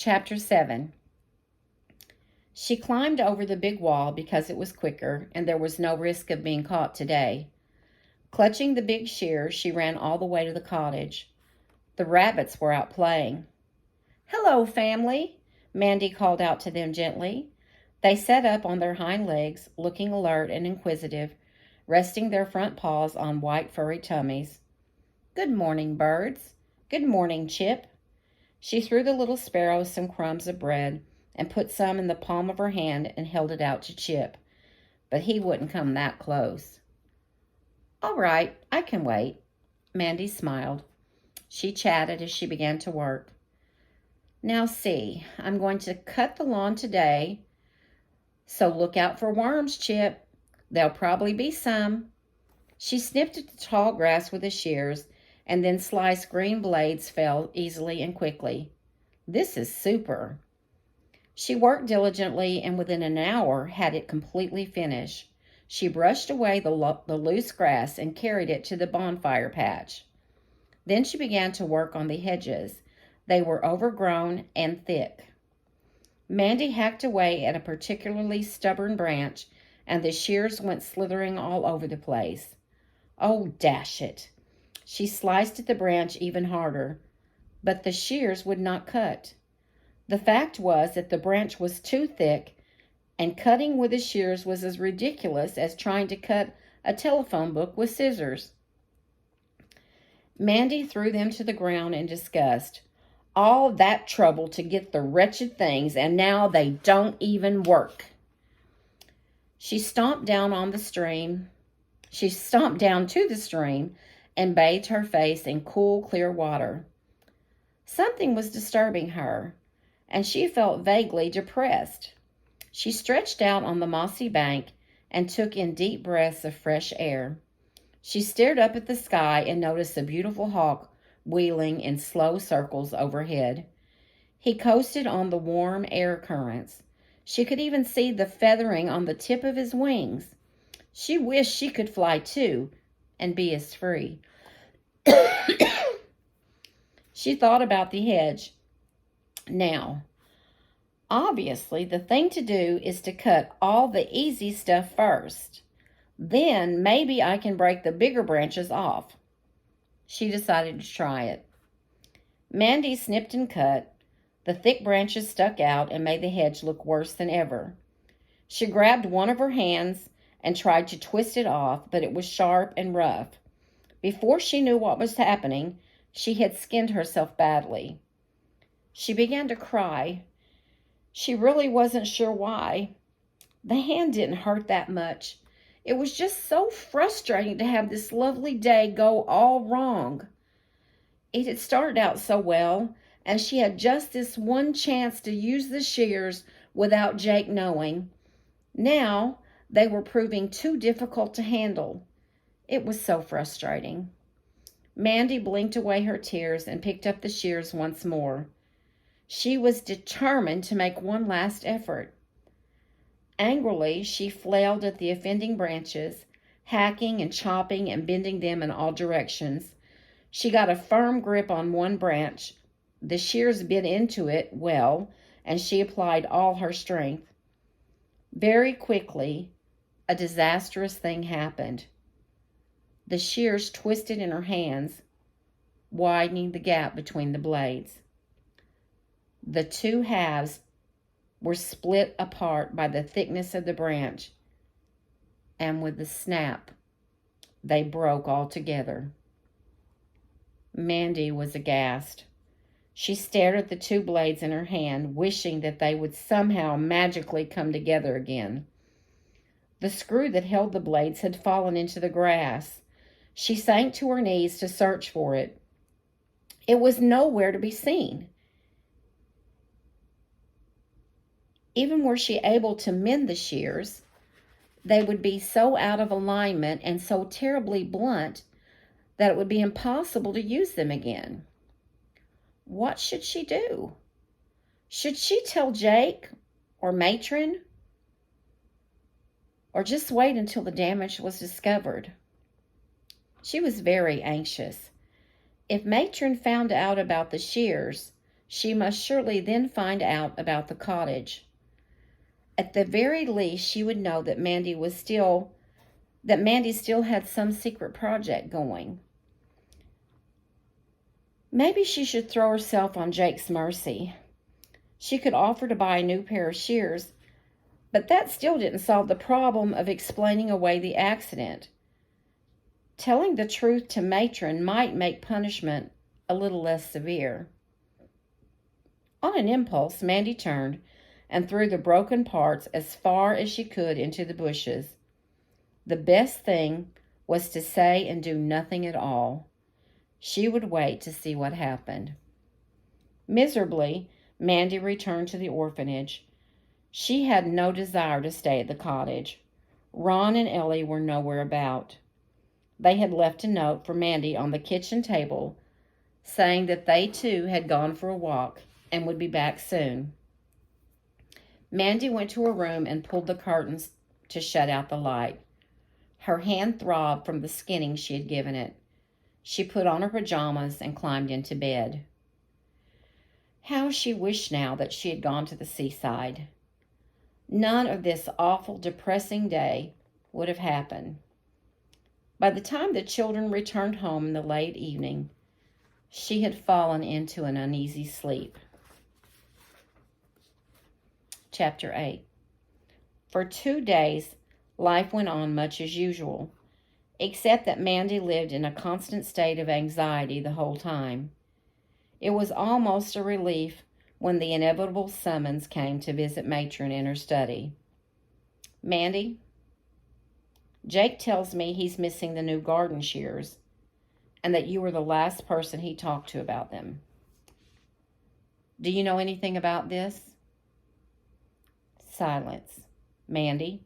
Chapter 7. She climbed over the big wall because it was quicker and there was no risk of being caught today. Clutching the big shears, she ran all the way to the cottage. The rabbits were out playing. "Hello, family," Mandy called out to them gently. They sat up on their hind legs, looking alert and inquisitive, resting their front paws on white furry tummies. "Good morning, birds. Good morning, Chip." She threw the little sparrow some crumbs of bread and put some in the palm of her hand and held it out to Chip, but he wouldn't come that close. "All right, I can wait." Mandy smiled. She chatted as she began to work. "Now see, I'm going to cut the lawn today, so look out for worms, Chip. There'll probably be some." She snipped at the tall grass with the shears, and then sliced green blades fell easily and quickly. "This is super." She worked diligently and within an hour had it completely finished. She brushed away the loose grass and carried it to the bonfire patch. Then she began to work on the hedges. They were overgrown and thick. Mandy hacked away at a particularly stubborn branch, and the shears went slithering all over the place. Oh, dash it! She sliced at the branch even harder, but the shears would not cut. The fact was that the branch was too thick, and cutting with the shears was as ridiculous as trying to cut a telephone book with scissors. Mandy threw them to the ground in disgust. All that trouble to get the wretched things, and now they don't even work. She stomped down to the stream and bathed her face in cool, clear water. Something was disturbing her, and she felt vaguely depressed. She stretched out on the mossy bank and took in deep breaths of fresh air. She stared up at the sky and noticed a beautiful hawk wheeling in slow circles overhead. He coasted on the warm air currents. She could even see the feathering on the tip of his wings. She wished she could fly too and be as free. She thought about the hedge. Now, obviously, the thing to do is to cut all the easy stuff first. Then maybe I can break the bigger branches off. She decided to try it. Mandy snipped and cut. The thick branches stuck out and made the hedge look worse than ever. She grabbed one of her hands and tried to twist it off, but it was sharp and rough. Before she knew what was happening, she had skinned herself badly. She began to cry. She really wasn't sure why. The hand didn't hurt that much. It was just so frustrating to have this lovely day go all wrong. It had started out so well, and she had just this one chance to use the shears without Jake knowing. Now they were proving too difficult to handle. It was so frustrating. Mandy blinked away her tears and picked up the shears once more. She was determined to make one last effort. Angrily, she flailed at the offending branches, hacking and chopping and bending them in all directions. She got a firm grip on one branch. The shears bit into it well, and she applied all her strength. Very quickly, a disastrous thing happened. The shears twisted in her hands, widening the gap between the blades. The two halves were split apart by the thickness of the branch, and with a snap, they broke altogether. Mandy was aghast. She stared at the two blades in her hand, wishing that they would somehow magically come together again. The screw that held the blades had fallen into the grass. She sank to her knees to search for it. It was nowhere to be seen. Even were she able to mend the shears, they would be so out of alignment and so terribly blunt that it would be impossible to use them again. What should she do? Should she tell Jake or Matron? Or just wait until the damage was discovered? She was very anxious. If Matron found out about the shears, She must surely then find out about the cottage. At the very least, she would know that Mandy still had some secret project going. Maybe she should throw herself on Jake's mercy. She could offer to buy a new pair of shears, but that still didn't solve the problem of explaining away the accident. Telling the truth to Matron might make punishment a little less severe. On an impulse, Mandy turned and threw the broken parts as far as she could into the bushes. The best thing was to say and do nothing at all. She would wait to see what happened. Miserably, Mandy returned to the orphanage. She had no desire to stay at the cottage. Ron and Ellie were nowhere about. They had left a note for Mandy on the kitchen table saying that they too had gone for a walk and would be back soon. Mandy went to her room and pulled the curtains to shut out the light. Her hand throbbed from the skinning she had given it. She put on her pajamas and climbed into bed. How she wished now that she had gone to the seaside. None of this awful, depressing day would have happened. By the time the children returned home in the late evening, she had fallen into an uneasy sleep. Chapter 8. For 2 days, life went on much as usual, except that Mandy lived in a constant state of anxiety the whole time. It was almost a relief when the inevitable summons came to visit Matron in her study. Mandy, Jake tells me he's missing the new garden shears and that you were the last person he talked to about them. Do you know anything about this? Silence. Mandy.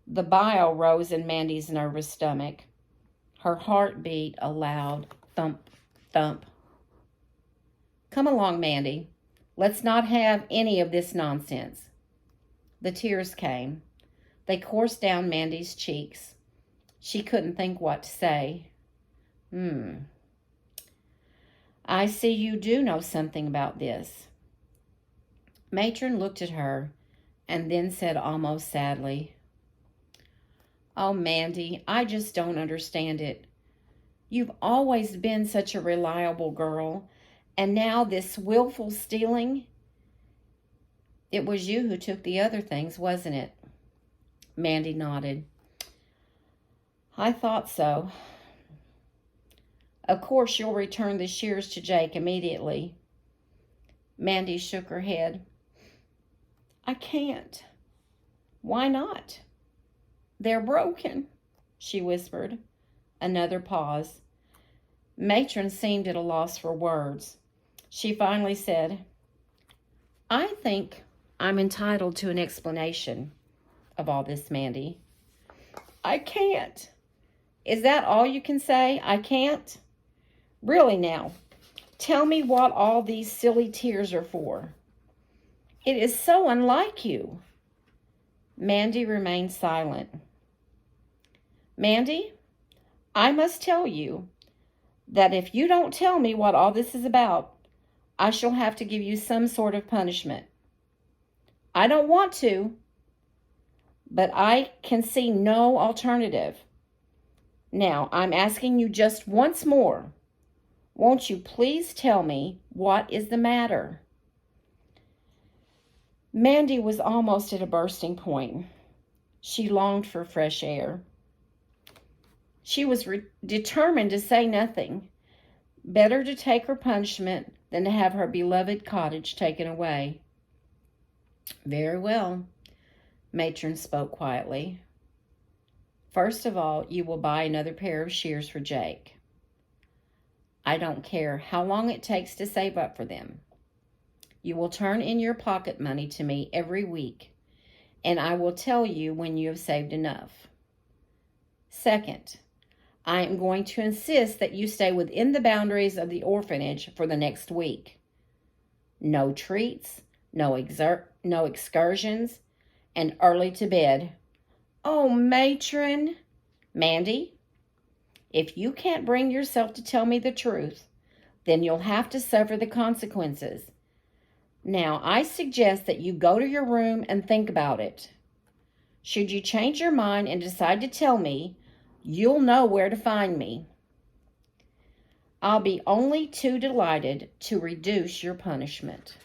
The bile rose in Mandy's nervous stomach. Her heart beat a loud thump, thump. Come along, Mandy. Let's not have any of this nonsense. The tears came. They coursed down Mandy's cheeks. She couldn't think what to say. I see you do know something about this. Matron looked at her and then said almost sadly, Oh, Mandy, I just don't understand it. You've always been such a reliable girl, and now this willful stealing. It was you who took the other things, wasn't it? Mandy nodded. I thought so. Of course, you'll return the shears to Jake immediately. Mandy shook her head. I can't. Why not? They're broken, she whispered. Another pause. Matron seemed at a loss for words. She finally said, I think I'm entitled to an explanation of all this, Mandy. I can't. Is that all you can say? I can't? Really now, tell me what all these silly tears are for. It is so unlike you. Mandy remained silent. Mandy, I must tell you that if you don't tell me what all this is about, I shall have to give you some sort of punishment. I don't want to, but I can see no alternative. Now, I'm asking you just once more. Won't you please tell me what is the matter? Mandy was almost at a bursting point. She longed for fresh air. She was determined to say nothing. Better to take her punishment than to have her beloved cottage taken away. Very well, Matron spoke quietly. First of all, you will buy another pair of shears for Jake. I don't care how long it takes to save up for them. You will turn in your pocket money to me every week, and I will tell you when you have saved enough. Second, I am going to insist that you stay within the boundaries of the orphanage for the next week. No treats, no excursions, and early to bed. Oh, Matron! Mandy, if you can't bring yourself to tell me the truth, then you'll have to suffer the consequences. Now, I suggest that you go to your room and think about it. Should you change your mind and decide to tell me, you'll know where to find me. I'll be only too delighted to reduce your punishment.